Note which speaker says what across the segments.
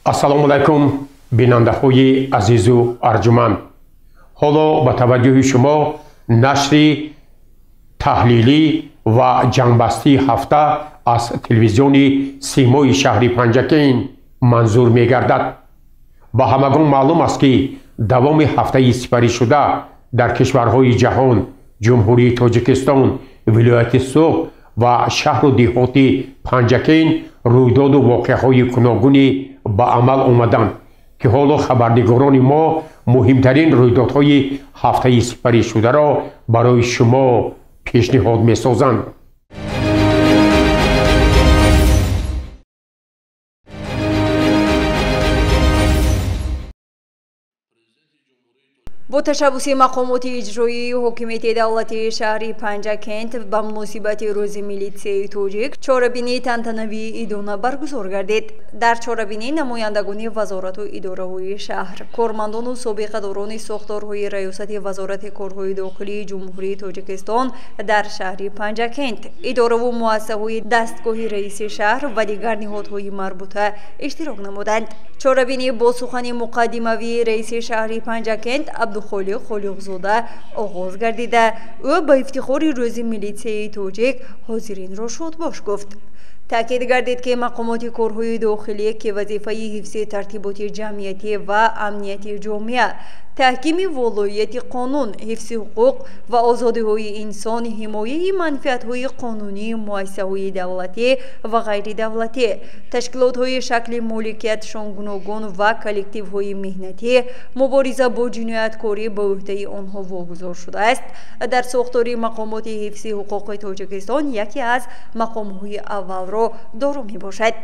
Speaker 1: ассалому алайкум бинандаҳои азизу арҷуманд. ҳоло ба таваҷҷӯҳи шумо нашри таҳлилӣ ва ҷанбастии ҳафта аз телевизиони симои шаҳри Панҷакейн манзур мегардад. ба ҳамагон маълум аст ки давоми ҳафтаи сипаришуда дар кишварҳои ҷаҳон ҷумҳурии Тоҷикистон, вилояти Суғд ва шаҳру деҳоти Панҷакейн рӯйдоду воқеаҳои гуногуне ба амал омаданд ки ҳоло хабарнигорони мо муҳимтарин рӯйдодҳои ҳафтаи сипаришударо барои шумо пешниҳод месозанд.
Speaker 2: бо ташаббуси мақомоти иҷроии ҳокимияти давлатии шаҳри Панҷакент ба муносибати рӯзи милитсияи тоҷик чорабинии тантанавии идона баргузор гардид. дар чорабинӣ намояндагони вазорату идораҳои шаҳр, кормандону собиқадорони сохторҳои раёсати вазорати корҳои дохилии ҷумҳурии Тоҷикистон дар шаҳри Панҷакент, идораву муассисаҳои дастгоҳи раиси шаҳр ва дигар ниҳодҳои марбута иштирок намуданд. чорабинӣ бо сухани муқаддимавии раиси шаҳри Панҷакент Абдухолиқ Холиқзода оғоз гардида, ӯ ба ифтихори рӯзи милитсияи тоҷик ҳозиринро шодбош гуфт. таъкид гардид ки мақомоти корҳои дохилӣ ки вазифаи ҳифзи тартиботи ҷамъиятӣ ва амнияти ҷомеа, таҳкими волоияти қонун, ҳифзи ҳуқуқ ва озодиҳои инсон, ҳимояи манфиатҳои қонунии муассисаҳои давлатӣ ва ғайридавлатӣ, ташкилотҳои шакли моликиятшон гуногун ва коллективҳои меҳнатӣ, мубориза бо ҷинояткорӣ ба ӯҳдаи онҳо вогузор шудааст. дар сохтори мақомоти ҳифзи ҳуқуқи Тоҷикистон яке аз мақомҳои аввалро дору мебошад.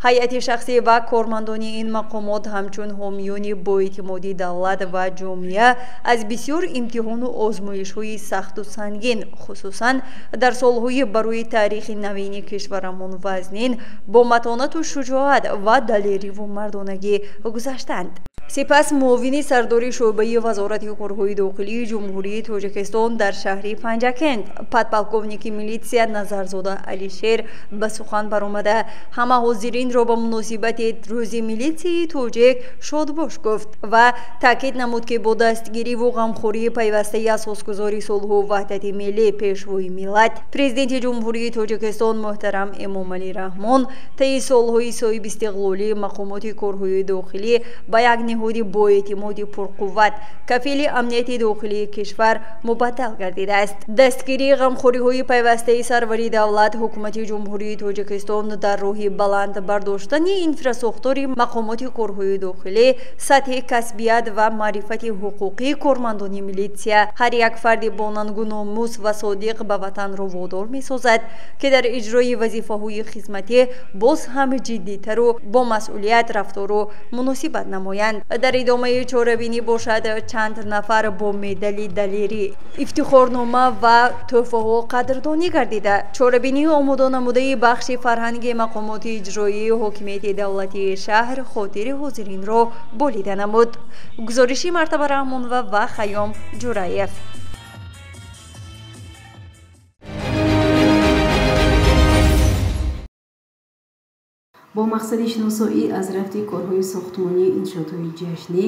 Speaker 2: ҳайати шахсӣ ва кормандони ин мақомот ҳамчун ҳомиёни боэътимоди давлат ва ҷомеа аз бисёр имтиҳону озмоишҳои сахту сангин, хусусан дар солҳои барои таърихи навини кишварамон вазнин, бо матонату шуҷоат ва далериву мардонагӣ гузаштанд. сипас муовини сардори шӯъбаи вазорати корҳои дохилии ҷумҳурии Тоҷикистон дар шаҳри Панҷакент, подполковники милитсия Назарзода Алишер ба сухан баромада ҳама ҳозиринро ба муносибати рӯзи милитсияи тоҷик шодбош гуфт ва таъкид намуд ки бо дастгириву ғамхории пайвастаи асосгузори сулҳу ваҳдати миллӣ пешвои миллат, президенти ҷумҳурии Тоҷикистон муҳтарам Эмомалӣ Раҳмон таи солҳои соҳиб истиқлолии мақомоти корҳои дохилӣ ба як ниҳоди боэътимоди пурқувват, кафили амнияти дохилии кишвар мубаддал гардидааст. дастгирии ғамхориҳои пайвастаи сарвари давлат, ҳукумати ҷумҳурии Тоҷикистон дар роҳи баланд бардоштани инфрасохтори мақомоти корҳои дохилӣ, сатҳи касбият ва маърифати ҳуқуқии кормандони милитсия ҳар як фарди бонангу номус ва содиқ ба ватанро водор месозад ки дар иҷрои вазифаҳои хизматӣ боз ҳам ҷиддитару бо масъулият рафтору муносибат намоянд. дар идомаи чорабинӣ бошад чанд нафар бо медали далерӣ, ифтихорнома ва тӯҳфаҳо қадрдонӣ гардида, чорабинӣ омода намудаи бахши фарҳанги мақомоти иҷроии ҳокимияти давлатии шаҳр хотири ҳозиринро болида намуд. гузориши Мартаба Раҳмонова ва Хаём Ҷураев.
Speaker 3: бо мақсади шиносоӣ аз рафти корҳои сохтмонии иншоотҳои ҷашнӣ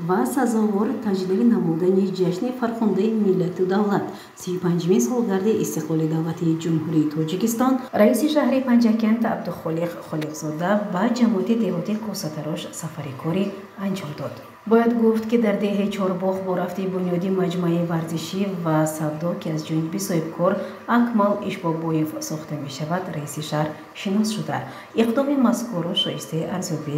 Speaker 3: ва сазовор таҷлил намудани ҷашни фархондаи миллату давлат 35-мин солгарди истиқлоли давлати ҷумҳурии Тоҷикистон, раиси шаҳри Панҷакент Абдухолиқ Холиқзода ба ҷамоати деҳоти Косатарош сафари корӣ анҷом дод. бояд гуфт ки дар деҳаи Чорбоғ бо рафти бунёди маҷмӯаи варзишӣ ва савдо ки аз ҷониби соҳибкор Акмал Ишбобоев сохта мешавад, раиси шаҳр шинос шуда, иқдоми мазкурро шоистаи арзёбӣ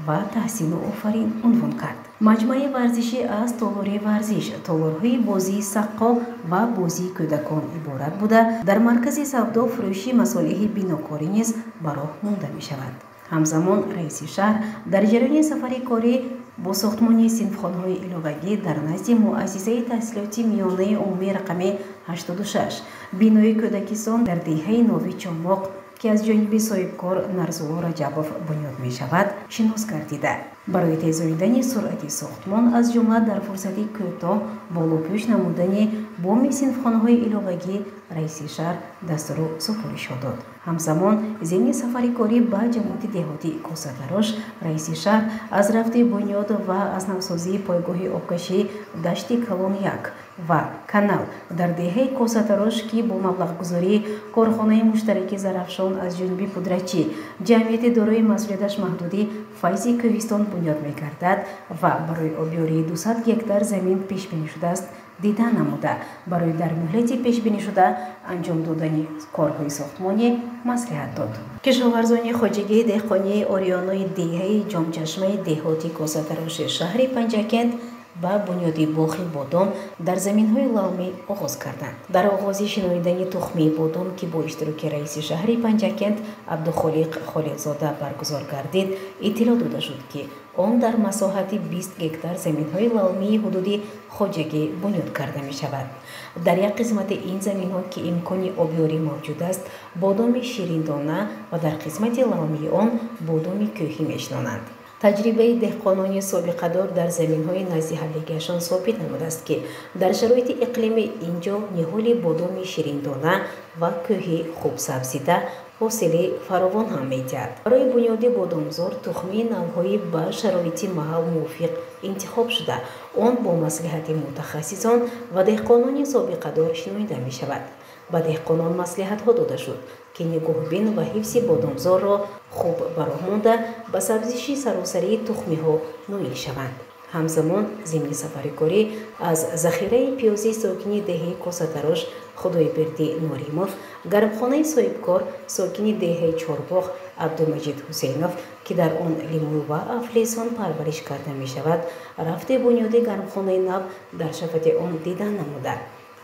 Speaker 3: ва таҳсину офарин унвон кард. маҷмӯаи варзишӣ аз толори варзиш, толорҳои бозии саққол ва бозии кӯдакон иборат буда, дар маркази савдо фурӯши масолиҳи бинокорӣ низ ба роҳ монда мешавад. ҳамзамон раиси шаҳр дар ҷараёни сафари корӣ бо сохтмони синфхонаҳои иловагӣ дар назди муассисаи таҳсилоти миёнаи умумии рақами 86, бинои кӯдакистон дар деҳаи Нови Чомоқ که از جانب صاحبکار نرزولا رجبوف بنیاد می شود شناس گردیده. برای تیزانیدن سرعت ساختمان از جمله در فرصت کوتاه بالوپوش نمودن بوم صنفخانه‌های علاوگی رئیس شهر دستور سپارش داد. همزمان ضمن سفری کاری با جماعت دهاتی کوساتاروش رئیس شهر از رفت بنیاد و از نوسازی پایگاه آبکشی دشت کلون 1 و کانال در دهه کوساتاروش که با مبلغ گذاری کارخانه مشترک زرافشان از جانب پودرچی جمعیت دارای مسئولیتش محدودی فیض کوهستان بنیاد می‌گردد و برای آبیاری 200 هکتار زمین پیش بینی شده است دیدن نموده برای در مهلتی پیش بینی شده انجام دادن کارهای ساختمانی مصلحت داد. کشاورزان خواجگی دهقانی آریانای دهه جامچشمه دهاتی کوساتاروش شهر پنجکند با بنیادی باغ بادام در زمین‌های لومی آغاز کردند. در آغاز شنیدن تخم بادام که با اشتراک رئیس شهر پنجکند عبدالخالق خالقزاده برگزار گردید اطلاع داده شد که آن در مساحت 20 هکتار زمین‌های لومی حدودی خواجگی بنیاد کرده می شود. در یک قسمت این زمین‌ها که امکان آبیاری موجود است بادام شیریندانه و در قسمت لومی آن بادام کوهی می‌شناسند. تجربه دهقانان سابقه‌دار در زمین‌های نزد حلیگشان ثابت نموده است که در شرایط اقلیم اینجا نهال بادام شیریندانه و کوهی خوب سبزیده حاصل فراوان هم می‌دهد. برای بنیاد بادامزار تخمی نوع‌های با شرایط محل موافق انتخاب شده آن با مصلحت متخصصان و دهقانان سابقه‌دار شناخته می‌شود. به دهقانان مصلحت‌ها داده شد که نگاهبین و حفظ بادامزار را خوب برآورده به سبزیش سراسری تخمی‌ها نائل شوند. همزمان ضمن سفرکاری از ذخیره پیازی ساکنی دهه کوساتاروش خدایبردی نوریموف گرمخانه صاحبکار ساکنی دهه چهارباغ عبدالمجید حسینوف که در آن لیمو و افلیسون پرورش کرده می شود رفت بنیاد گرمخانه نو در شفت آن دیدن نموده.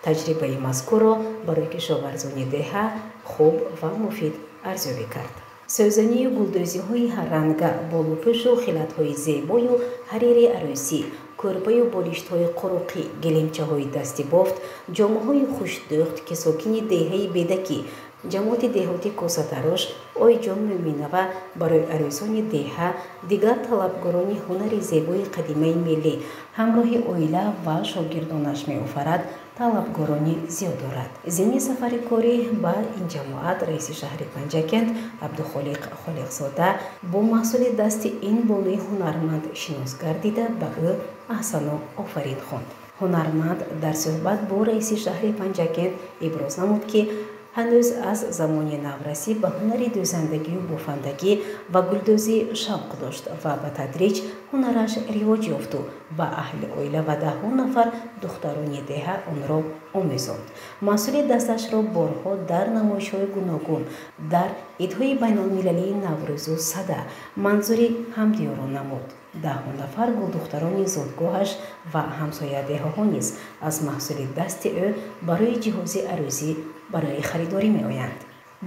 Speaker 3: تجربه مذکور را برای کشاورزان دهه خوب و مفید ارزیابی کرد. سوزنی و گلدوزی‌های هر رنگ، بالوپوش و خلط‌های زیبا و حریر عروسی، کرپه و بالشت‌های قروقی، گلیمچه‌های دستی بافت، جامه‌های خوش‌دوخت که ساکنی دهه بیدکی جماعت دهاتی کوساتاروش آی جان می‌مینوه برای عروسان دهه دیگر طلبگاران هنر زیبای قدیمی ملی همراه اویله و شاگردانش می‌آفرد طلبگارانی زیاد دارد. ضمن سفرکاری با این جماعت رئیس شهر پنجکند عبدالخالق خالقزاده با محصول دست این بانوی هنرمند شناس گردیده به او احسان و آفرین خواند. هنرمند در صحبت با رئیس شهر پنجکند ابراز نمود که هنوز از زمان نورسی به هنر دوزندگی و بافندگی و گلدوزی شوق داشت و به تدریج هنرش رواج یافت و اهل اویله و 10 نفر دختران دهه آن را آموزاند. محصول دستش را بارها در نمایش‌های گوناگون در عیدهای بین‌المللی نوروز و سده منظوری همدیاران نمود. 10 نفر دختران زادگاهش و همسایه دهه‌ها نیز از محصول دست او برای جهاز عروسی برای خریداری می آیند.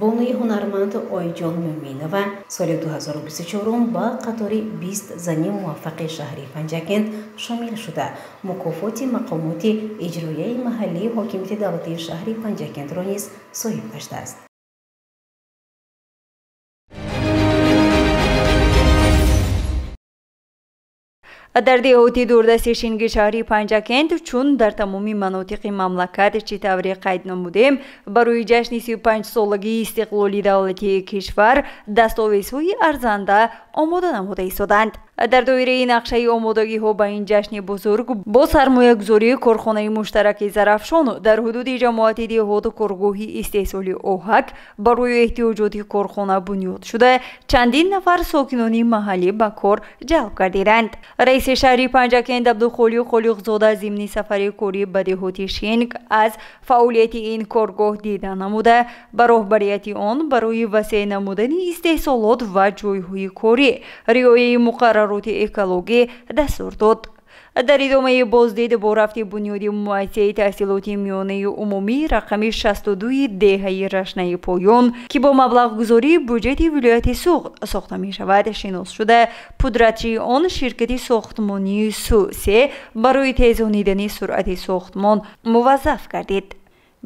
Speaker 3: بانوی هنرمند آی جان می‌مینوه سال 2024 با قطار 20 زن موفق شهر پنجکند شامل شده مکافات مقامات اجرایی محلی حاکمیت دولتی شهر پنجکند را نیز صاحب گشته است.
Speaker 2: در دهاتی دوردست شینگی شهری پنجکند چون در تمامی مناطق مملکت چی طوری قید نمودیم برای جشن 35 سالگی استقلالی دولتی کشور دستاویزهای ارزنده آماده نموده ایستادند. در دایره نقشه آمادگی ها به این جشن بزرگ با سرمایه گذاری کارخانه مشترک زرافشان در حدود جماعت دهات کارگاهی استحصال آهک برای احتیاجات کارخانه بنیاد شده چندین نفر ساکنان محلی به کار جلب گردیدند. رئیس شهری پنجکند عبدالخالق خالقزاده ضمن سفر کاری به دهات شینگ از فعالیت این کارگاه دیدن نموده به راهبریت آن برای وسیع نمودن استحصالات و جایهای کاری رعایت مقررات اکولوژی دستور داد. در ادامه بازدید با رفت بنیادی مؤسسه تحصیلات میانه عمومی رقم 62 دهه رشنه پایان که با مبلغ گذاری بودجه ولایت سوغد ساخته می شود شناس شده پودرچی آن شرکت ساختمانی سوسه برای تیزانیدن سرعت ساختمان موظف گردید.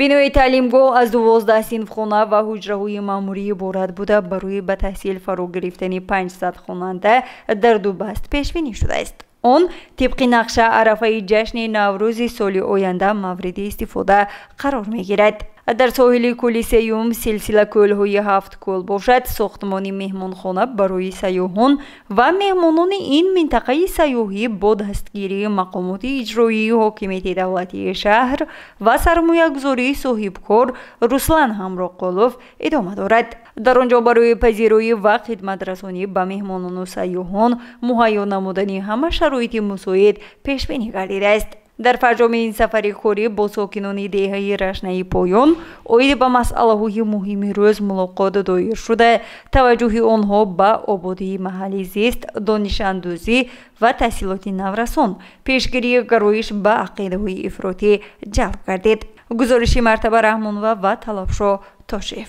Speaker 2: бинои таълимгоҳ аз 12 синфхона ва ҳуҷраҳои маъмурӣ иборат буда барои ба таҳсил фаро гирифтани 500 хонанда дар ду баст пешбинӣ шудааст. он тибқи нақша арафаи ҷашни наврӯзи соли оянда мавриди истифода қарор мегирад. дар соҳили кӯли сеюм силсила кӯлҳои 7 кӯл бошад. сохтмони меҳмонхона барои сайёҳон ва меҳмонони ин минтақаи сайёҳӣ бо дастгирии мақомоти иҷроии ҳокимияти давлатии шаҳр ва сармоягузории соҳибкор Руслан Ҳамроқулов идома дорад. дар он ҷо барои пазироӣ ва хидматрасонӣ ба меҳмонону сайёҳон муҳайё намудани ҳама шароити мусоид пешбинӣ гардидааст. дар фарҷоми ин сафари корӣ бо сокинони деҳаи рашнаи поён оид ба масъалаҳои муҳими рӯз мулоқот доир шуда, таваҷҷӯҳи онҳо ба ободии маҳаллӣ зист, донишандӯзӣ ва таҳсилоти наврасон, пешгирии гароиш ба ақидаҳои ифротӣ ҷалб гардид. гузориши Мартаба Раҳмонова ва Талабшоҳ Тошев.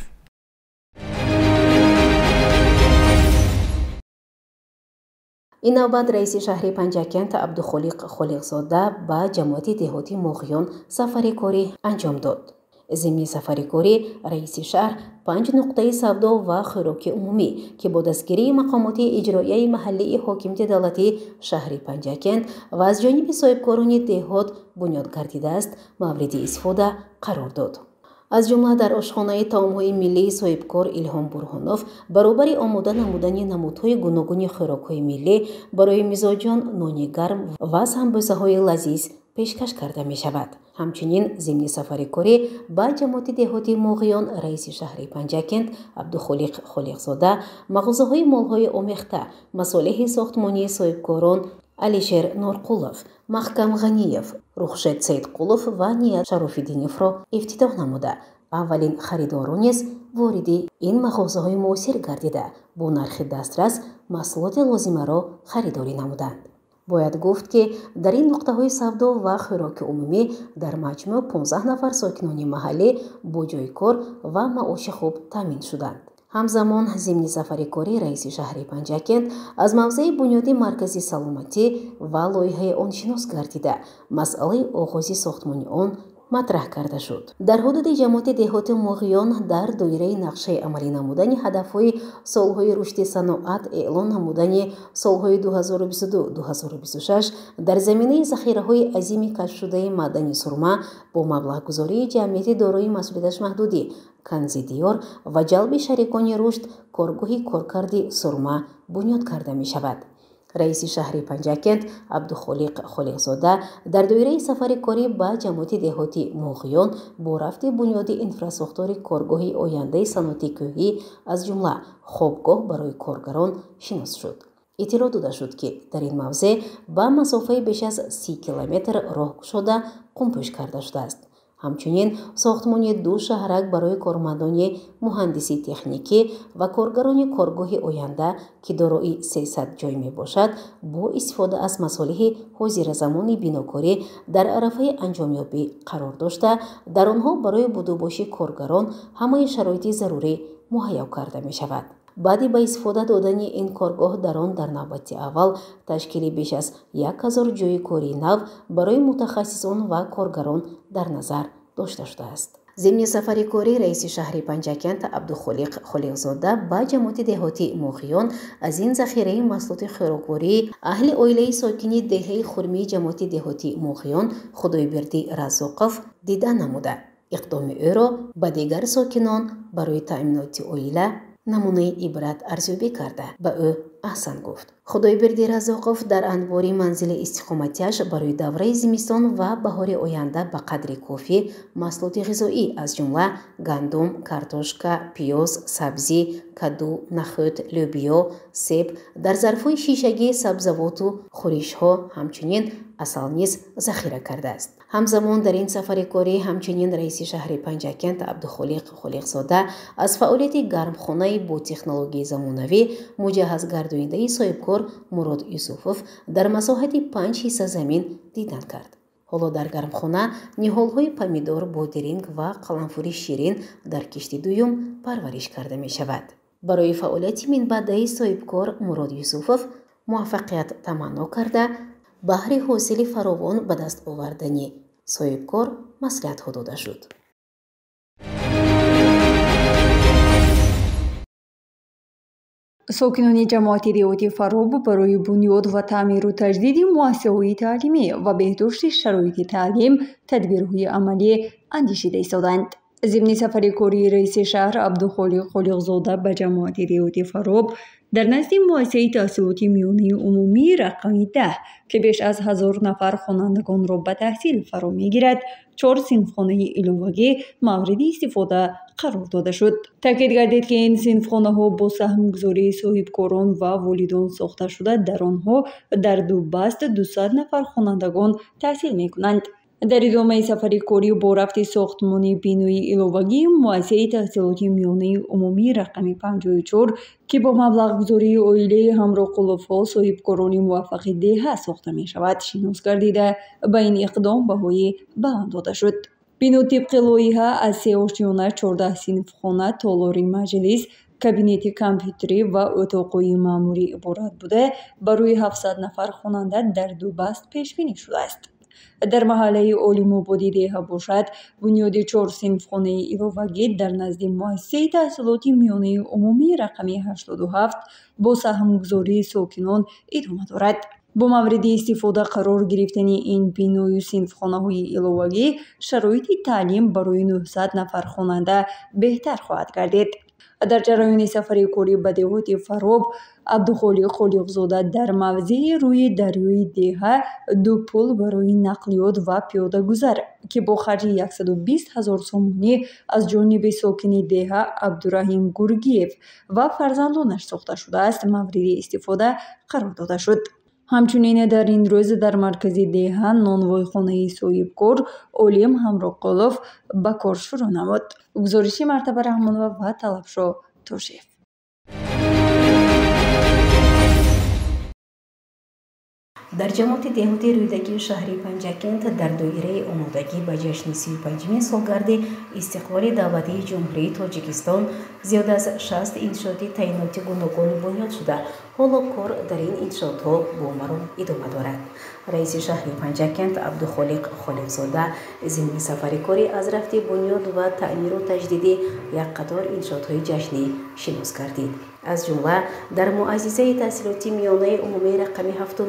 Speaker 3: ин навбат раиси шаҳри Панҷакент Абдухолиқ Холиқзода ба ҷамоати деҳоти Моғиён сафари корӣ анҷом дод. зимни сафари корӣ раиси шаҳр 5 нуқтаи савдо ва хӯроки умумӣ ки бо дастгирии мақомоти иҷроияи маҳаллии ҳокимияти давлати шаҳри Панҷакент ва аз ҷониби соҳибкорони деҳот бунёд гардидааст, мавриди истифода қарор дод. аз ҷумла дар ошхонаи таомҳои миллии соҳибкор Илҳом Бурҳонов баробари омода намудани намудҳои гуногуни хӯрокҳои миллӣ барои мизоҷон нони гарм ва самбусаҳои лазиз пешкаш карда мешавад. ҳамчунин зимни сафари корӣ ба ҷамоати деҳоти Моғиён раиси шаҳри Панҷакент Абдухолиқ Холиқзода мағозаҳои молҳои омехта, масолиҳи сохтмонии соҳибкорон Алишер Норқулов, Маҳкам Ғаниев, Рухшед Саидқулов ва Ният Шарофиддиновро ифтитоҳ намуда, аввалин харидорон низ вориди ин мағозаҳои муосир гардида, бо нархи дастрас маҳсулоти лозимаро харидорӣ намуданд. бояд гуфт ки дар ин нуқтаҳои савдо ва хӯроки умумӣ дар маҷмӯъ 15 нафар сокинони маҳаллӣ бо ҷойи кор ва маоши хуб таъмин шуданд. ҳамзамон зимни сафари корӣ раиси шаҳри Панҷакент аз мавзеи бунёди маркази саломатӣ ва лоиҳаи он шинос гардида, масъалаи оғози сохтмони он матраҳ карда шуд. дар ҳудуди ҷамоати деҳоти Моғиён дар доираи нақшаи амалӣ намудани ҳадафҳои солҳои рушди саноат эълон намудани солҳои 2022-2026 дар заминаи захираҳои азими кашфшудаи маъдани сурма бо маблағгузории ҷамъияти дорои масъулияташ маҳдуди Канзи Диёр ва ҷалби шарикони рушд коргоҳи коркарди сурма бунёд карда мешавад. раиси шаҳри Панҷакент Абдухолиқ Холиқзода дар доираи сафари корӣ ба ҷамоати деҳоти Моғиён бо рафти бунёди инфраструктури коргоҳи ояндаи саноати кӯҳӣ аз ҷумла хобгоҳ барои коргарон шинос шуд. иттилоъ дода шуд ки дар ин мавзеъ ба масофаи беш аз 30 километр роҳ кушода қумпӯш карда шудааст. ҳамчунин сохтмони 2 шаҳрак барои кормандони муҳандисӣ техникӣ ва коргарони коргоҳи оянда ки дорои 300 ҷой мебошад, бо истифода аз масолиҳи ҳозиразамони бинокорӣ дар арафаи анҷомёбӣ қарор дошта, дар онҳо барои будубоши коргарон ҳамаи шароити зарурӣ муҳайё карда мешавад. баъди ба истифода додани ин коргоҳ дар он дар навбати аввал ташкили беш аз 1000 ҷойи кории нав барои мутахассисон ва коргарон дар назар дошта шудааст. зимни сафари корӣ раиси шаҳри Панҷакент Абдухолиқ Холиқзода ба ҷамоати деҳоти Моғиён аз ин захираи маҳсулоти хӯроквории аҳли оилаи сокини деҳаи хурмии ҷамоати деҳоти Моғиён Худойбердӣ Разоқов дидан намуда, иқдоми ӯро ба дигар сокинон барои таъминоти оила намунаи ибрат арзёбӣ карда ба ӯ аҳсан гуфт. Худойбердӣ Разоқов дар анбори манзили истиқоматиаш барои давраи зимистон ва баҳори оянда ба қадри кофӣ маҳсулоти ғизоӣ аз ҷумла гандум, картошка, пиёз, сабзӣ, каду, нахӯд, лӯбиё, себ, дар зарфҳои шишагии сабзавоту хӯришҳо ҳамчунин асал низ захира кардааст. ҳамзамон дар ин сафари корӣ ҳамчунин раиси шаҳри Панҷакент Абдухолиқ Холиқзода аз фаъолияти гармхонаи бо технологияи замонавӣ муҷаҳҳазгардонидаи соҳибкор Мурод Юсуфов дар масоҳати 5 ҳисса замин дидан кард. ҳоло дар гармхона ниҳолҳои помидор, бодиринг ва қаламфури ширин дар кишти дуюм парвариш карда мешавад. барои фаъолияти минбаъдаи соҳибкор Мурод Юсуфов муваффақият таманно карда баҳри ҳосили фаровон ба даст овардани соҳибкор маслиҳатҳо дода шуд.
Speaker 2: ساکنان جماعت دیهاتی فراب برای بنیاد و تعمیر و تجدید مؤسسه‌های تعلیمی و بهداشت شرایط تعلیم تدبیرهای عملی اندیشیده ایستادند. ضمن سفر کاری رئیس شهر عبدالخالق خالقزاده به جماعت دیهاتی فراب در نزد مؤسسه تحصیلات میانه عمومی رقم 10 که بیش از 1000 نفر خوانندگان را به تحصیل فرا میگیرد 4 صنفخانه علاوگی مورد استفاده قرار داده شد. تاکید گردید که این صنفخانه ها با سهمگذاری صاحبکاران و والدان ساخته شده در آنها در 2 بست 200 نفر خوانندگان تحصیل می کنند. در ادامه سفر کاری با رفت ساختمان بینایی علاوگی مؤسسه تحصیلات میانه عمومی رقم 54 که با مبلغ گذاری عائله همراه قلوف‌ها صاحبکاران موفق دهه ساخته می شود شناس گردیده به این اقدام بهای بلند داده شد. بنا طبق لایحه از 3 آشیانه 14 صنفخانه تالار مجلس کابینت کامپیوتری و اتاق‌های مأموری عبارت بوده برای 700 نفر خواننده در 2 بست پیش بینی شده است. در محله عالم آبادی دیه باشد بنیاد 4 صنفخانه علاوگی در نزد مؤسسه تحصیلات میانه عمومی رقم 87 با سهمگذاری ساکنان ادامه دارد. با مورد استفاده قرار گرفتن این بینای صنفخانه‌های علاوگی شرایط تعلیم برای 900 نفر خواننده بهتر خواهد گردید. در جریان سفر کاری به دیهات فراب عبدالخالق خالقزاده در موضع روی دریای دیه 2 پل برای نقلیات و پیاده گذر که با خرج 120,000 سومانی از جانب ساکن دیه عبدالرحیم گرگیف و فرزندانش ساخته شده است مورد استفاده قرار داده شد. همچنین در این روز در مرکز دیه نانوایخانه صاحبکار عالم همراه قلوف به کار شروع نمود. گزارش مرتبه رحمانова و طلبشاه توشیف.
Speaker 3: در جماعت دیهاتی رویدگی شهری پنجکент در دایره آمادگی به جشن 35مین سالگرد استقلال دولتی جمهوری تاجیکستان زیاد از 60 انشاءاتی تعیناتی گوناگون بنیاد شده. حالا کار در این انشاءاتها بامرام ادامه دارد. رئیس شهر پنجکent عبدالخالق خالقزاده ضمن سفر کاری از رفت بنیاد و تعمیر و تجدید یک قطار انشاءاتهای جشنی شناس گردید. از جمله در مؤسسه تحصیلاتی میانه عمومی رقم 7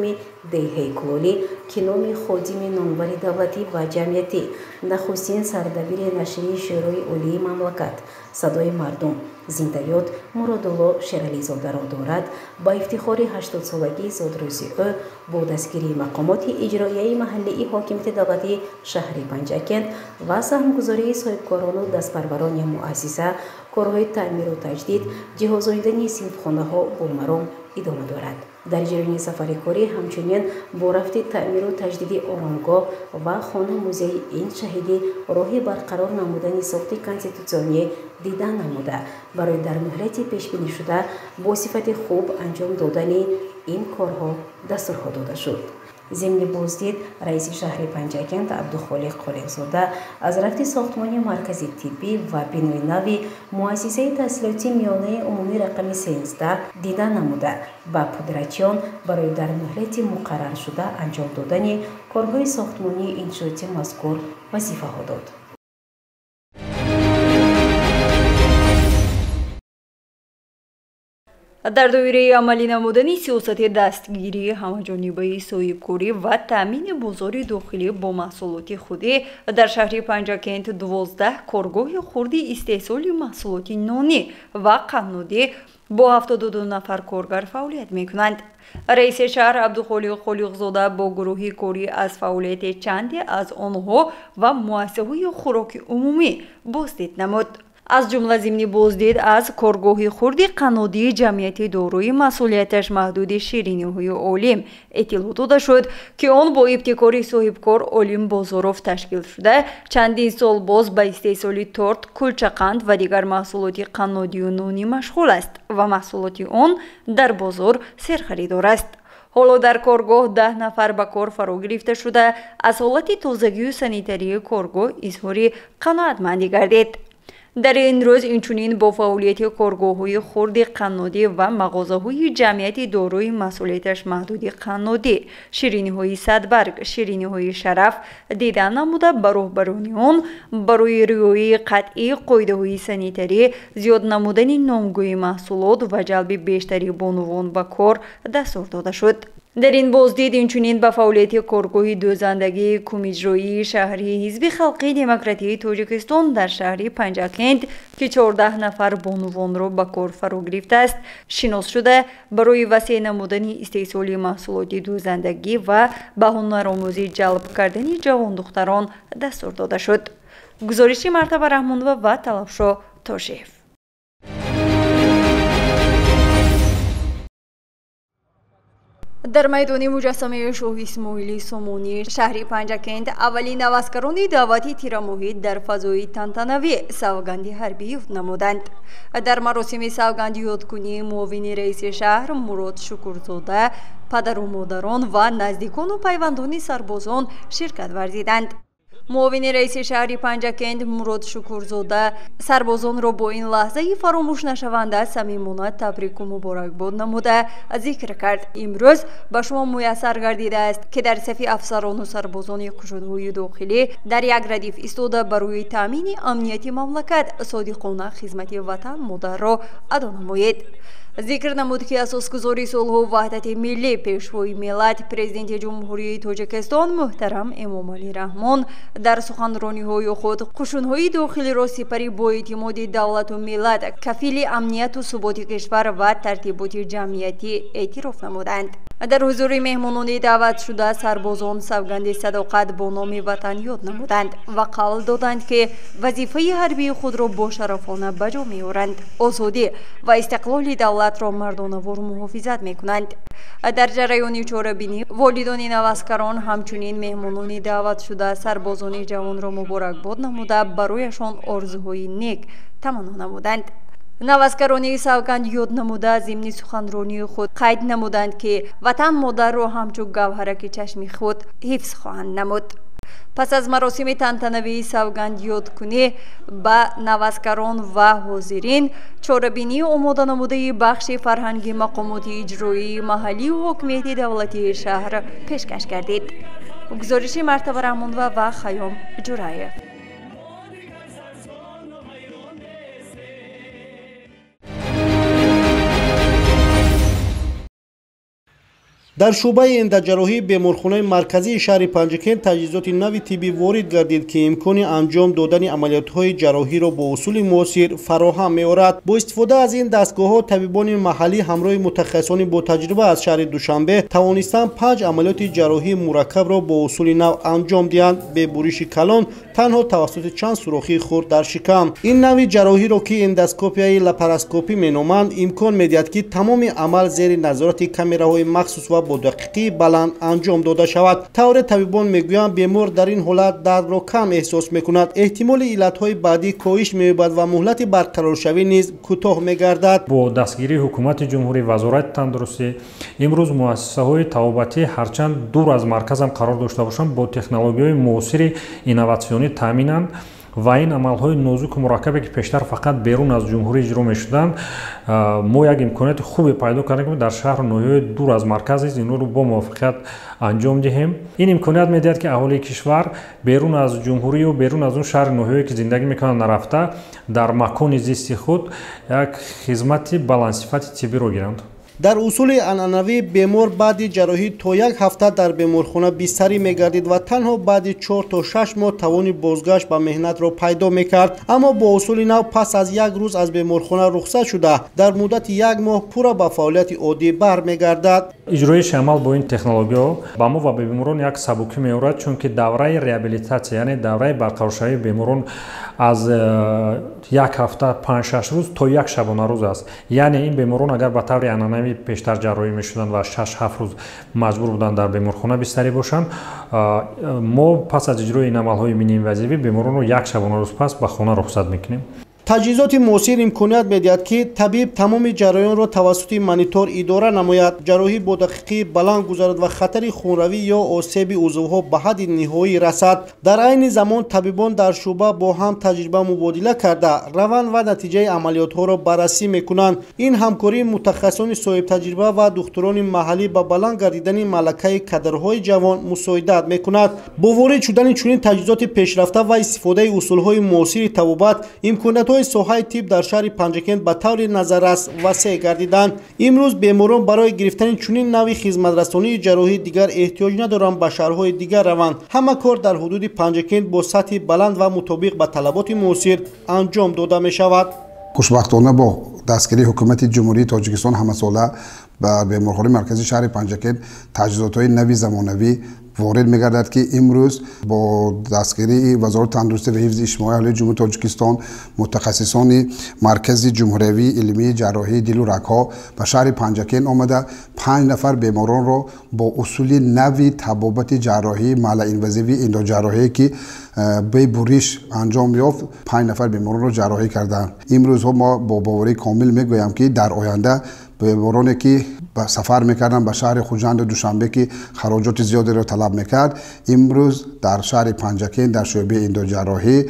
Speaker 3: دیه کلالی که نام خادم نامور دولتی و جمعیتی نخستین سردبیر نشریه شورای عالی مملکت صدای مردم زندیات مرادالله شیرعلیزاده را دارد. با افتخار 80 سالگی زادروزی او با دستگیری مقامات اجرایی محلی حاکمیت دولتی شهر پنجکent و سهمگذاری صاحبکاران و دستپروران مؤسسه کارهای تعمیر و تجدید جهازاندن صنفخانه‌ها بامرام ادامه دارد. در جریان سفر کاری همچنین با رفت تعمیر و تجدید آرامگاه و خانه موزه این شهیدی راه برقرار نمودن ساخت کنستیتوسیونی دیدن نموده برای در مهلت پیش بینی شده با صفت خوب انجام دادن این کارها دستور داده شد. ضمن بازدید رئیس شهر پنجکent عبدالخالق خالقزاده از رفت ساختمان مرکز طبی و بینای نوی مؤسسه تحصیلاتی میانه عمومی رقم 13 دیدن نموده و پدرچیان برای در مهلت مقرر شده انجام دادن کارهای ساختمانی انشاءاتی مذکور وظیفه ها داد.
Speaker 2: در دایره عملی نمودن سیاست دستگیری همه‌جانبه صاحبکاری و تامین بازار داخلی با محصولات خودی در شهر پنجکent 12 کارگاه خرد استحصال محصولات نانی و قنادی با 72 نفر کارگر فعالیت می‌کنند. رئیس شهر عبدالخالق خالقزاده با گروه کاری از فعالیت چندی از آنها و مؤسسه‌های خوراک عمومی بازدید نمود. از جمله ضمن بازدید از کارگاه خرد قنادی جمعیت دارای مسئولیتش محدود شیرینی‌های عالم اطلاع داده شد که آن با ابتکار صاحبکار عالم بازاروف تشکیل شده چندین سال باز به استحصال تورت، کلچه قند و دیگر محصولات قنادی و نانی مشغول است و محصولات آن در بازار سرخریدار است. حالا در کارگاه 10 نفر به کار فرا گرفته شده از حالت تازگی و سانیتری کارگاه اظهار قناعتمندی گردید. در این روز اینچنین با فعالیت کارگاه‌های خرد قنادی و مغازه‌های جمعیت دارای مسئولیتش محدود قنادی، شیرینی‌های صدبرگ، شیرینی‌های شرف دیدن نموده به راهبران آن برای رعایت قطعی قاعده‌های سانیتری، زیاد نمودن نامگوی محصولات و جلب بیشتری بانوان به کار دستور داده شد. در این بازدید اینچنین به فعالیت کارگاه دوزندگی کمیجرایی شهری حزب خلقی دموکراتی تاجیکستان در شهر پنجاکند که 14 نفر بانوان را به کار فرا گرفته است شناس شده برای وسیع نمودن استحصال محصولات دوزندگی و به هنرآموزی جلب کردن جوان دختران دستور داده شد. گزارش مرتبه رحمانова و طلبشاه تاشیف. در میدان مجسمه شاه اسماعیل سامانی شهر پنجاکند اولین نوازکاران دعوتی تیرماهی در فضای تنتنوی سوگند حربی یاد نمودند. در مراسم سوگند یادکنی معاون رئیس شهر مراد شکرزاده پدر و مادران و نزدیکان و پیوندان سربازان شرکت ورزیدند. معاون رئیس شهر پنجاکند مراد شکرزاده سربازان را با این لحظه فراموش نشونده صمیمانه تبریک و مبارکباد نموده ذکر کرد. امروز به شما میسر گردیده است که در صف افسران و سربازان کشورهای داخلی در یک ردیف ایستاده برای تامین امنیت مملکت صادقانه خدمت وطن مادر را ادا نمایید. ذکر نمود که اساسگزاری صلح و وحدت ملی پیشوای ملت پرزیدنت جمهوری تاجیکستان محترم امامعلی رحمان در سخنرانی‌های خود قشون‌های داخلی را سپری با اعتماد دولت و ملت کفیل امنیت و ثبات کشور و ترتیبات جمعیتی اعتراف نمودند. در حضور مهمانان دعوت شده سربازان سوگند صداقت با نام وطن یاد نمودند و قول دادند که وظیفه حربی خود را با شرفانه بجا می‌آورند، آزادی و استقلال دولت را مردانه‌وار محافظت می‌کنند. در جریان چاره‌بینی والدان نوازکاران همچنین مهمانان دعوت شده سربازان جوان را مبارکباد نموده برایشان آرزوهای نیک تمنا نمودند. نوازکاران سوگند یاد نموده ضمن سخنرانی خود قید نمودند که وطن مادر را همچون گوهرک چشم خود حفظ خواهند نمود. پس از مراسم تنتنوی سوگند یادکنی به نوازکاران و حاضرین چاره‌بینی آماده نموده بخش فرهنگی مقامات اجرایی محلی و حاکمیت دولتی شهر پیشکش گردید. گزارش مرتبه رحمانова و خیام جورایف.
Speaker 4: در شعبه اندوجراحی بیمارخانه مرکزی شهر پنجاکند تجهیزات نوی طبی وارد گردید که امکان انجام دادن عملیات‌های جراحی را با اصول معاصر فراهم می‌آورد. با استفاده از این دستگاه‌ها طبیبان محلی همراه متخصصان با تجربه از شهر دوشنبه توانستند 5 عملیات جراحی مرکب را با اصول نو انجام دهند به بریش کلان تنها توسط چند سوراخی خرد در شکم. این نوع جراحی را که اندوسکوپی لاپاراسکوپی می‌نامند امکان می‌دهد که تمام عمل زیر نظارت کامراهای مخصوص و با دقیقی بلند انجام داده شود. طور طبیبان میگویند بیمار در این حالت درد را کم احساس میکند، احتمال علتهای بعدی کاهش می‌یابد و مهلت برقرار شوی نیز کوتاه میگردد. با دستگیری حکومت جمهوری وزارت تندرستی امروز مؤسسه‌های طبابتی هرچند دور از مرکز هم قرار داشته باشند با تکنولوژی‌های معاصر اینوواسیونی تامینند و این عملهای نازک و مرکبی که پیشتر فقط بیرون از جمهوری اجرا می‌شدند ما یک امکانات خوبی پیدا کردیم که در شهر و ناحیه‌های دور از مرکز این رو با موافقت انجام دهیم. این امکانات می‌دهد که اهالی کشور بیرون از جمهوری و بیرون از اون شهر ناحیه‌ای که زندگی می‌کنند نرفته در مکان زیست خود یک خدمت بلندصفت طبی را گیرند. در اصول عنعنوی بیمار بعد جراحی تا 1 هفته در بیمارخانه بستری میگردید و تنها بعد 4 تا 6 ماه توان بازگشت به مهنت را پیدا میکرد. اما با اصول نو پس از 1 روز از بیمارخانه رخصت شده در مدت 1 ماه پورا به فعالیت عادی برمیگردد. اجرای شامل با این تکنولوژی با ما و به بیماران یک سبکی میآورد چون که دوره ریابیلیتاسیون یعنی دوره برقرارشوی بیماران از 1 هفته 5-6 روز تا 1 شبانه روز است. یعنی این بیماران اگر به طور عنعنوی پیشتر جراحی میشدند و 6-7 روز مجبور بودند در بیمارخانه بستری باشند، ما پس از اجرای این عملهای مینی اینوازیوی بیماران رو 1 شبانه روز پس به خانه رخصت میکنیم. تجهیزات موثر امکانیت می‌دهد که طبیب تمام جریان را توسط مانیتور اداره نماید، جراحی با دقیقی بلند گذارد و خطر خونروی یا آسیب عضوها به حد نهایی رسد. در عین زمان طبیبان در شعبه با هم تجربه مبادله کرده روند و نتیجه عملیات‌ها را بررسی می‌کنند. این همکاری متخصصان صاحب تجربه و دکتران محلی به بلند گردیدن ملکه کادرهای جوان مساعدت می‌کند. با وارد شدن چنین تجهیزات پیشرفته و استفاده اصول‌های معاصر طبابت، امکانیت‌های ساحه طب در شهر پنجکند به طور نظررس وسیع گردیدند. امروز بیماران برای گرفتن چنین نوع خدمت‌رسانی جراحی دیگر احتیاج ندارند به شهرهای دیگر روند. همه کار در حدود پنجکند با سطح بلند و مطابق به طلبات معاصر انجام داده می‌شود.
Speaker 5: خوشبختانه با دستگیری حکومت جمهوری تاجیکستان همه‌ساله به بیمارخانه مرکزی شهر پنجکند تجهیزات‌های نوی زمانوی وارد می‌گردد که امروز با دستگیری وزارت تندرستی و حفظ اجتماعی اهالی جمهوری تاجیکستان متخصصان مرکز جمهوری علمی جراحی دل و رگ‌ها به شهر پنجکند آمده 5 نفر بیماران را با اصول نوی طبابت جراحی ملا اینوازیوی اندوجراحی که به بریش انجام یافت 5 نفر بیماران را جراحی کردند. امروز ما با باوری کامل میگویم که در آینده بیمارانی که سفر میکردن به شهر خوجند و دوشنبه که خراجات زیادی را طلب میکرد، امروز در شهر پنجکند در شعبه اندوجراحی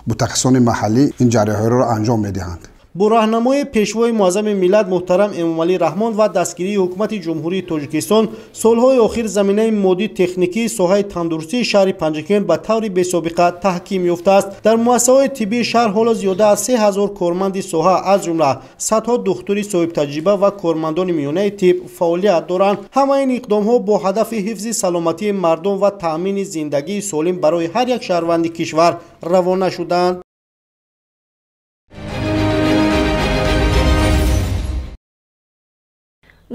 Speaker 5: متخصصان محلی این جراحی را انجام میدهند.
Speaker 4: با راهنمای پیشوای معظم ملت محترم امامعلی رحمان و دستگیری حکومت جمهوری تاجیکستان، سالهای آخر زمینه مادی تکنیکی ساحه تندرستی شهر پنجکند به طور بی‌سابقه تحکیم یافته است. در مؤسسات طبی شهر حالا زیاده از 3000 کارمند ساحه از جمله صدها دکتر صاحب تجربه و کارمندان میانه طب فعالیت دارند. همه این اقدام‌ها با هدف حفظ سلامتی مردم و تأمین زندگی سالم برای هر یک شهروند کشور روانه شدند.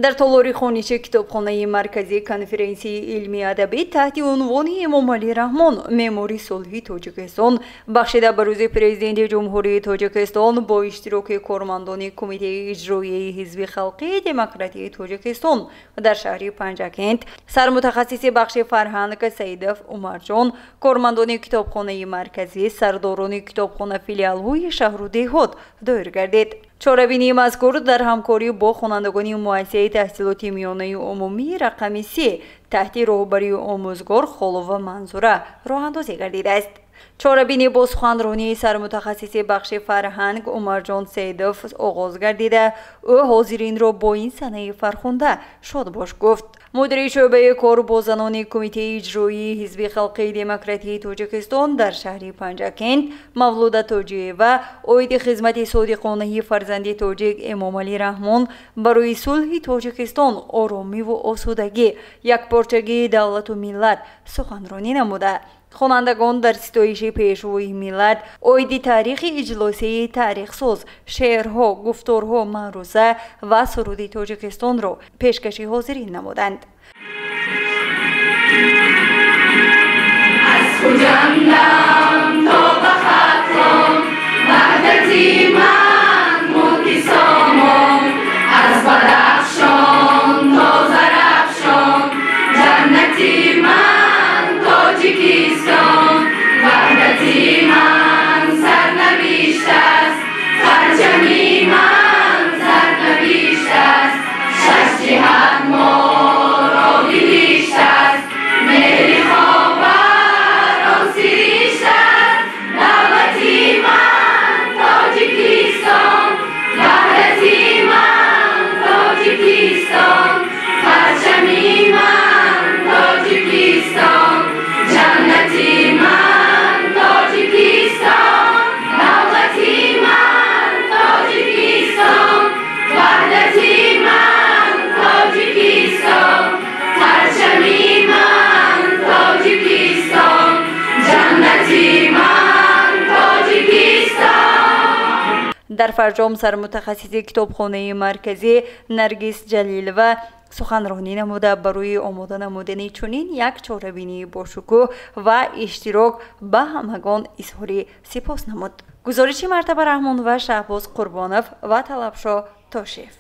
Speaker 2: در طالاری خانیچه کتابخانه مرکزی کنفرانسی علمی ادبی تحت عنوان امامعلی رحمان معماری صلحی تاجیکستان بخشیده به روز پرزیدنت جمهوری تاجیکستان با اشتراک کارمندان کمیته اجرایی حزب خلقی دموکراتی تاجیکستان در شهر پنجکند، سرمتخصص بخش فرهنگ سیدف عمرجان، کارمندان کتابخانه مرکزی، سرداران کتابخانه فیلیال‌های شهر و دهات دایر گردید. چاره‌بینی مذکور در همکاری با خوانندگان مؤسسه تحصیلاتی میانه عمومی رقم 3 تحت راهبری آموزگار خالو منظوره راه اندازی گردیده است. چاره‌بینی با سخنرانی سرمتخصص بخش فرهنگ عمرجان سیدف آغاز گردیده، او حاضرین را با این صحنه فرخنده شاد باش گفت. مدیر شعبه کار با زنان کمیته اجرایی حزب خلقی دموکراتی تاجیکستان در شهر پنجکند مولوده تاجی و عاید خدمت صادقانه فرزند تاجیک امامعلی رحمان برای صلح تاجیکستان، آرامی و آسودگی، یکپارچگی دولت و ملت سخنرانی نموده. خوانندگان در ستایش پیشوای ملت عاید تاریخ اجلاسی تاریخ ساز، شعرها، گفتارها، معروضه و سرود تاجیکستان را پیشکش حاضرین نمودند.
Speaker 6: از خجندم تا به خطام وحدتی من ملک سامان، از بدخشان تا زرافشان جنتی من تاجیکستان، وحدتی من سرنوشت است، پرچمی من سرنوشت است، شش جهت ما را بهشت است، مهر خاور آسایش است، دولتی من تاجیکستان، وحدتی من تاجیکستان، پرچمی من تاجیکستان، جنتی من تاجیکستان، دولتی من تاجیکستان، وحدتی من تاجیکستان، پرچمی من تاجیکستان، جنتی من تاجیکستان.
Speaker 2: در فرجام سرمتخصص کتابخانه مرکزی نرگس جلیلوه سخنرانی نموده برای آماده نمودن چنین یک چاره‌بینی با شکوه و اشتراک به همگان اظهار سپاس نمود. گزارش مرتبه رحمان و شهباز قربانوف و طلبشاه تاشیف.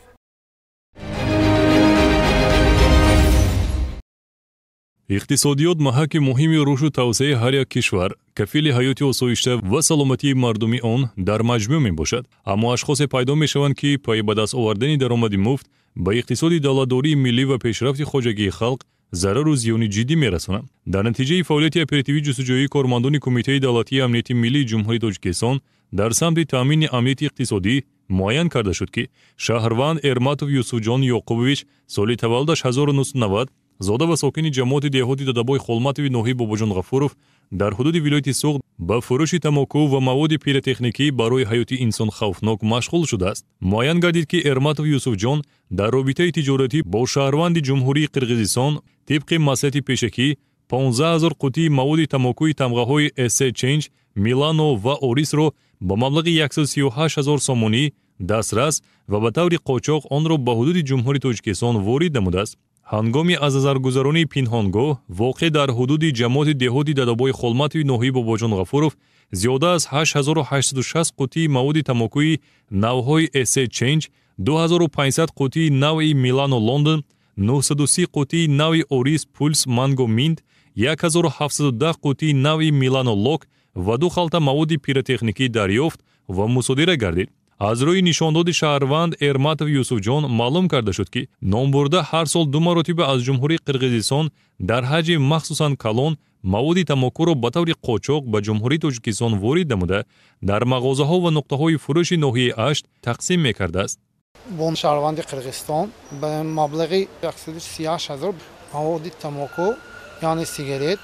Speaker 7: иқтисодиёт маҳаки муҳими рушду тавсеаи ҳар як кишвар, кафили ҳаёти осоишта ва саломатии мардуми он дар маҷмӯъ мебошад. Аммо ашхосе пайдо мешаванд, ки пай ба даст овардани даромади муфт ба иқтисоди давлатдории миллӣ ва пешрафти хоҷагии халқ зарару зиёни ҷиддӣ мерасонанд. Дар натиҷаи фаъолияти оперативии ҷустуҷӯии кормандони Кумитаи давлатии амнияти миллии ҷумҳурии Тоҷикистон дар самти таъмини амнияти иқтисодӣ муайян карда шуд, ки Шаҳрванд Эрматов Юсуфҷон Ёқубович соли таваллудаш 1990 зода ва сокини ҷамоати деҳоти Додабои Холматови ноҳияи Бобоҷон Ғафуров дар ҳудуди вилояти Суғд ба фурӯши тамоку ва маводи пиротехникӣ барои ҳаёти инсон хавфнок машғул шудааст. Муайян гардид, ки Эрматов Юсуфҷон дар робитаи тиҷоратӣ бо шаҳрванди Ҷумҳурии Қирғизистон тибқи маслиҳати пешакӣ 15 000 қутии маводи тамокуи тамғаҳои Эссе Ченҷ, Милано ва Орисро ба маблағи 138 000 сомонӣ дастрас ва ба таври қочоқ онро ба ҳудуди Ҷумҳурии Тоҷикистон ворид намудааст. ҳангоми аз назаргузаронии пинҳонгоҳ воқеъ дар ҳудуди ҷамоати деҳоти Додабои Холматови ноҳияи Бобоҷон Ғафуров зиёда аз 8860 қутии маводи тамокуи навъҳои Эссе Ченҷ, 2500 қутии навъи Милано Лондон, 930 қутии навъи Орис Пулс Манго Минт, 1710 қутии навъи Милано Лок ва 2 халта маводи пиротехникӣ дарёфт ва мусодира гардид. аз рӯи нишондоди шаҳрванд Эрматов Юсуфҷон маълум карда шуд, ки номбурда ҳар сол 2 маротиба аз Ҷумҳурии Қирғизистон дар ҳаҷми махсусан калон маводи тамокуро ба таври қочоқ ба Ҷумҳурии Тоҷикистон ворид намуда, дар мағозаҳо ва нуқтаҳои фурӯши ноҳияи Ашт тақсим мекардааст.
Speaker 8: бо шаҳрванди Қирғизистон ба маблағи 138 000 маводи тамоку, яъне сигарет,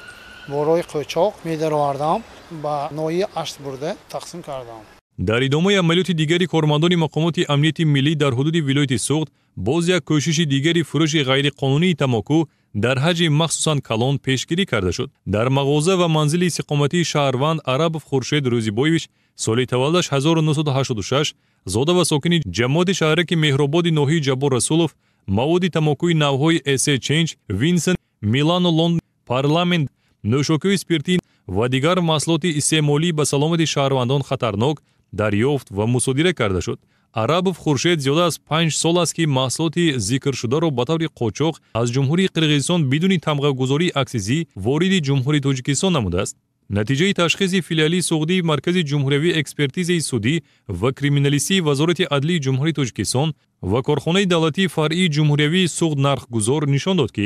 Speaker 8: борои қочоқ медаровардам ба ноҳияи Ашт бурда тақсим кардам.
Speaker 7: дар идомаи амалиёти дигари кормандони мақомоти амнияти миллӣ дар ҳудуди вилояти Суғд боз як кӯшиши дигари фурӯши ғайриқонунии тамоку дар ҳаҷми махсусан калон пешгирӣ карда шуд. дар мағоза ва манзили истиқоматии шаҳрванд Арабов Хуршед Рӯзибоевич соли таваллудаш 1986 зода ва сокини ҷамоати шаҳраки Меҳрободи ноҳияи Ҷаббор Расулов маводи тамокуи навъҳои Эссе Ченҷ, Винсен, Милано Лондон, Парламент, нӯшокии спиртӣ ва дигар маҳсулоти истеъмолӣ ба саломати шаҳрвандон хатарнок дарёфт ва мусодира карда шуд. Арабов Хуршед зиёда аз 5 сол аст, ки маҳсулоти зикршударо ба таври қочоқ аз Ҷумҳурии Қирғизистон бидуни тамғагузории аксизӣ вориди Ҷумҳурии Тоҷикистон намудааст. натиҷаи ташхиси филиалии суғдии Маркази ҷумҳуриявии экспертизаи судӣ ва криминалистии Вазорати адлии Ҷумҳурии Тоҷикистон ва Корхонаи давлатии фаръии Ҷумҳуриявии Суғд нархгузор нишон дод, ки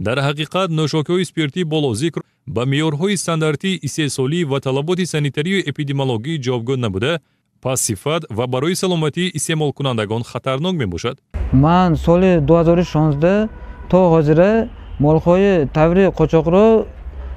Speaker 7: дар ҳақиқат нӯшокиҳои спиртӣ болозикр ба меъёрҳои стандартии истеҳсолӣ ва талаботи санитарию эпидемиологӣ ҷавобгӯ набуда, пас сифат ва барои саломатии истеъмолкунандагон хатарнок мебошад.
Speaker 9: Ман соли 2016 то ҳозира молҳои таври қочоқро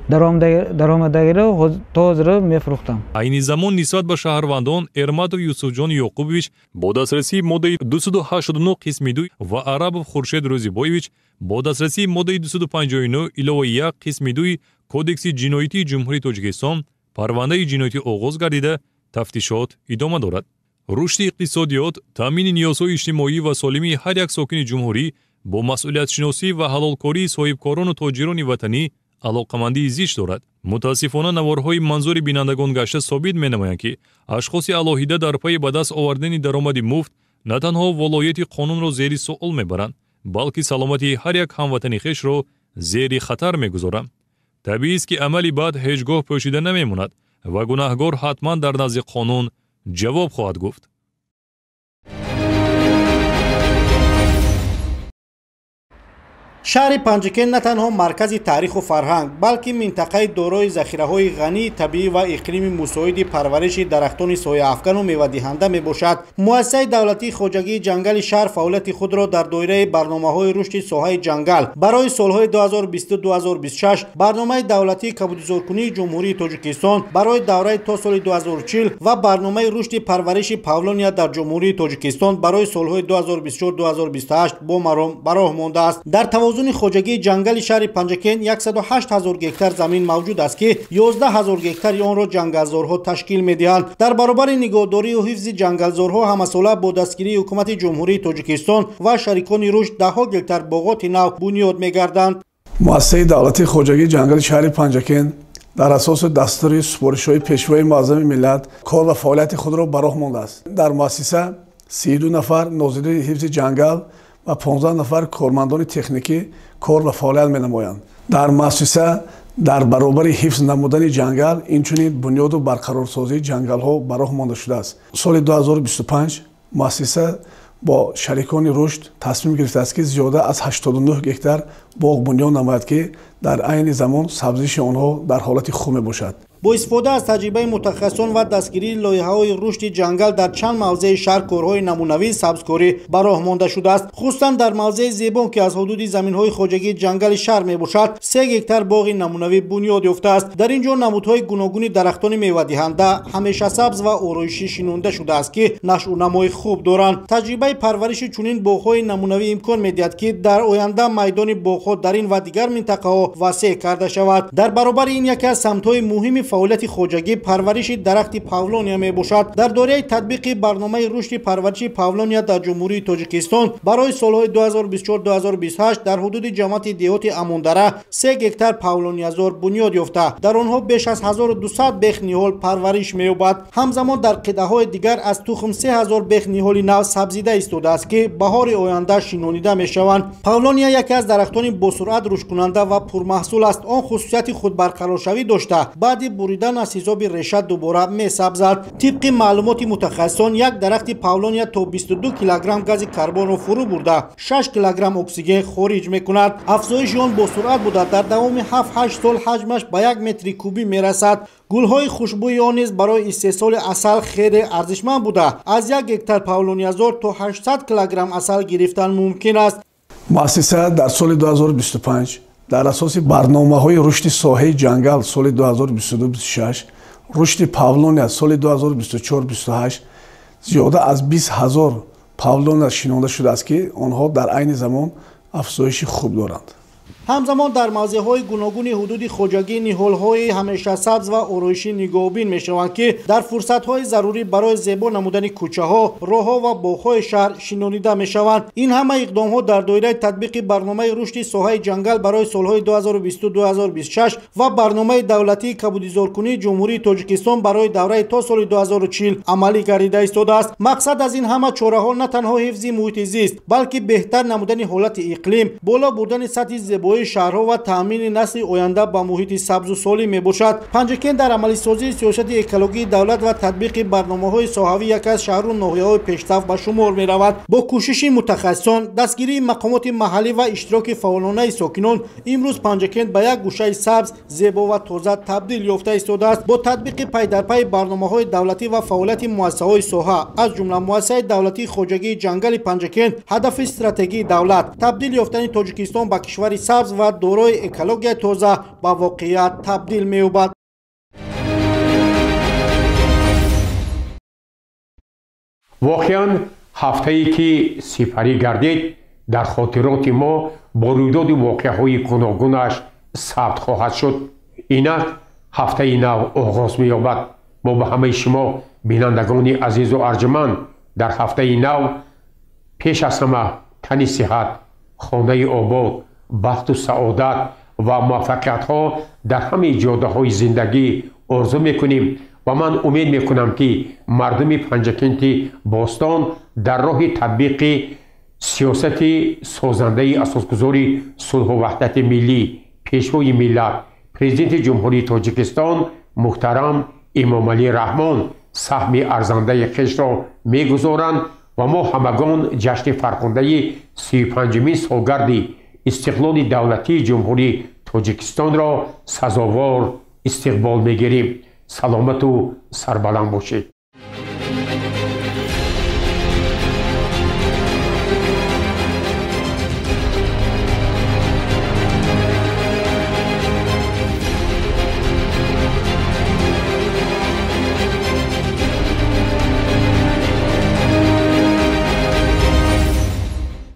Speaker 9: даромадагиро то ҳозира мефурӯхтам.
Speaker 7: айни замон нисбат ба шаҳрвандон Эрматов Юсуфҷон Ёқубович бо дастрасии моддаи 289 қисми 2 ва Арабов Хуршед Рӯзибоевич бо дастрасии моддаи 259 илова 1 қисми 2 Кодекси ҷиноятии Ҷумҳурии Тоҷикистон парвандаи ҷиноятӣ оғоз гардида тафтишот идома дорад. рушди иқтисодиёт, таъмини ниёзҳои иҷтимоӣ ва солимии ҳар як сокини ҷумҳурӣ бо масъулиятшиносӣ ва ҳалолкории соҳибкорону тоҷирони ватанӣ алоқамандии зич дорад. мутаассифона наворҳои манзури бинандагон гашта собит менамоянд, ки ашхоси алоҳида дар пайи ба даст овардани даромади муфт на танҳо волояти қонунро зери суол мебаранд, балки саломатии ҳар як ҳамватани хешро зери хатар мегузоранд. табиист, ки амали бад ҳеҷ гоҳ пӯшида намемонад ва гунаҳгор ҳатман дар назди қонун ҷавоб хоҳад гуфт.
Speaker 4: шаҳри Панҷакен на танҳо маркази таъриху фарҳанг, балки минтақаи дорои захираҳои ғании табиӣ ва иқлими мусоиди парвариши дарахтони сояафкану мевадиҳанда мебошад. муассисаи давлатии хоҷагии ҷангали шаҳр фаъолияти худро дар доираи барномаҳои рушди соҳаи ҷангал барои солҳои 2022-2026, барномаи давлатии кабудизоркунии Ҷумҳурии Тоҷикистон барои давраи то соли 2040 ва барномаи рушди парвариши павлония дар Ҷумҳурии Тоҷикистон барои солҳои 2024-2028 бо маром ба роҳ мондааст. дар тавозуни хоҷагии ҷангали шаҳри Панҷакен 108 000 гектар замин мавҷуд аст, ки 11 000 гектари онро ҷангалзорҳо ташкил медиҳанд. дар баробари нигоҳдорию ҳифзи ҷангалзорҳо ҳамасола бо дастгирии ҳукумати Ҷумҳурии Тоҷикистон ва шарикони рушд 10 гектар боғоти нав бунёд мегарданд.
Speaker 10: муассисаи давлатии хоҷагии ҷангали шаҳри Панҷакен дар асоси дастури супоришҳои пешвои муаззами миллат кор ва фаъолияти худро ба роҳ мондааст. дар муассиса 32 нафар нозири ҳифзи ҷангал و 15 نفر کارمندان تکنیکی کار و فعالیت می‌نمایند. در مؤسسه در برابر حفظ نمودن جنگل اینچنین بنیاد و برقرارسازی جنگل‌ها براه مانده شده است. سال 2025 مؤسسه با شریکان رشد تصمیم گرفته است که زیاده از 89 گکتار باغ بنیان نماید که در عین زمان سبزیش آنها در حالت خوب میباشد.
Speaker 4: با استفاده از تجربه متخصصان و دستگیری لایحه‌های رشد جنگل در چند موضع شهر کارهای نمونوی سبزکاری براه مانده شده است. خصوصا در موضع زیبون که از حدود زمین‌های خواجگی جنگل شهر میباشد 3 هکتار باغ نمونوی بنیاد یافته است. در اینجا نمودهای گوناگون درختان میوه‌دهنده همیشه سبز و آرایشی شنونده شده است که نشأ و نمای خوب دارند. تجربه پرورش چنین باغ‌های نمونوی امکان می‌دهد که در آینده میدان باغ‌ها در این و دیگر منطقه‌ها وسیع کرده شود. در برابر این یکی از سمت‌های مهم فعالیت خواجگی پرورش درخت پاولونیا می باشد. در دوره تطبیق برنامه رشد پرورش پاولونیا در جمهوری تاجیکستان برای سالهای 2024-2028 در حدود جماعت دیهات اموندره 3 هکتار پاولونیا زار بنیاد یافته. در آنها بیش از 1200 بیخ نهال پرورش می‌یابد. همزمان در قطعه‌های دیگر از تخم 3000 بیخ نهال نو سبزیده ایستاده است که بهار آینده شنونیده می‌شوند. پاولونیا یکی از درختان با سرعت رشد کننده و پرمحصول است. آن خصوصیت خود برقرار شوی داشته. بعد بریدن از حساب ریشه دوباره می سبزد. طبق معلومات متخصصان یک درخت پاولونیا تا 22 کیلوگرم گاز کربن را فرو برده 6 کیلوگرم اکسیژن خارج می کند. افزایش آن با سرعت بوده در دوام 7-8 سال حجمش به 1 متر کوبی می رسد. گل‌های خوشبوی آن نیز برای استحصال عسل خیلی ارزشمند بوده. از 1 هکتار پاولونیا زار تا 800 کیلوگرم عسل گرفتن ممکن است.
Speaker 10: مؤسسه در سال 2025 در اساس برنامه‌های رشد ساحه جنگل سال 2022-2026 رشد پاولونیا سال 2024-2028 زیاده از 20,000 پاولونیا شناخته شده است که آنها در عین زمان افزایش خوب دارند.
Speaker 4: همزمان در موضع‌های گوناگون حدود خواجگی نهال‌های همیشه سبز و آرایشی نگاهبین می‌شوند که در فرصت‌های ضروری برای زیبا نمودن کوچه‌ها، راه‌ها و باغ‌های شهر شنونیده می‌شوند. این همه اقدام‌ها در دایره تطبیق برنامه رشد ساحه جنگل برای سال‌های 2022-2026 و برنامه دولتی کبودی‌زارکنی جمهوری تاجیکستان برای دوره تا سال 2040 عملی گردیده ایستاده است. مقصد از این همه چاره‌ها نه تنها حفظ محیط زیست بلکه بهتر نمودن حالت اقلیم، بالا بردن سطح زیبایی شهرها و تامین نسل آینده با محیط سبز و سالم میباشد. پنجکن در عملی سازی سیاست اکولوژی دولت و تطبیق برنامه‌های ساحوی یک از شهر و ناحیه‌های پیشرفت به شمار می‌رود. با کوشش متخصصان، دستگیری مقامات محلی و اشتراک فعالانه ساکنان امروز پنجکن به یک گوشه سبز، زیبا و تازه تبدیل یافته ایستاده است. با تطبیق پی در پی برنامه‌های دولتی و فعالیت مؤسسه‌های ساحه از جمله مؤسسه دولتی خواجگی جنگل پنجکن هدف استراتژی دولت تبدیل یافتن تاجیکستان به کشوری سبز و دارای اکولوژی تازه به واقعیت تبدیل می‌یابد.
Speaker 1: واقعاً هفته‌ای که سپری گردید در خاطرات ما با رویداد واقعه‌های گوناگونش ثبت خواهد شد. اینک هفته نو آغاز می‌یابد. ما به همه شما بینندگان عزیز و ارجمند در هفته نو پیش از همه تن صحت، خانه آباد، بخت و سعادت و موفقیت ها در همه جاده های زندگی آرزو میکنیم و من امید میکنم که مردم پنجکنت باستان در راه تطبیق سیاست سازنده اساسگذاری صلح و وحدت ملی پیشوای ملت پرزیدنت جمهوری تاجیکستان محترم امام علی رحمان سهم ارزنده خویش را میگذارند و ما همگان جشن فرخنده 35مین سالگرد استقلال دولتی جمهوری تاجیکستان را سزاوار استقبال میگیریم. سلامت و سربلند باشید.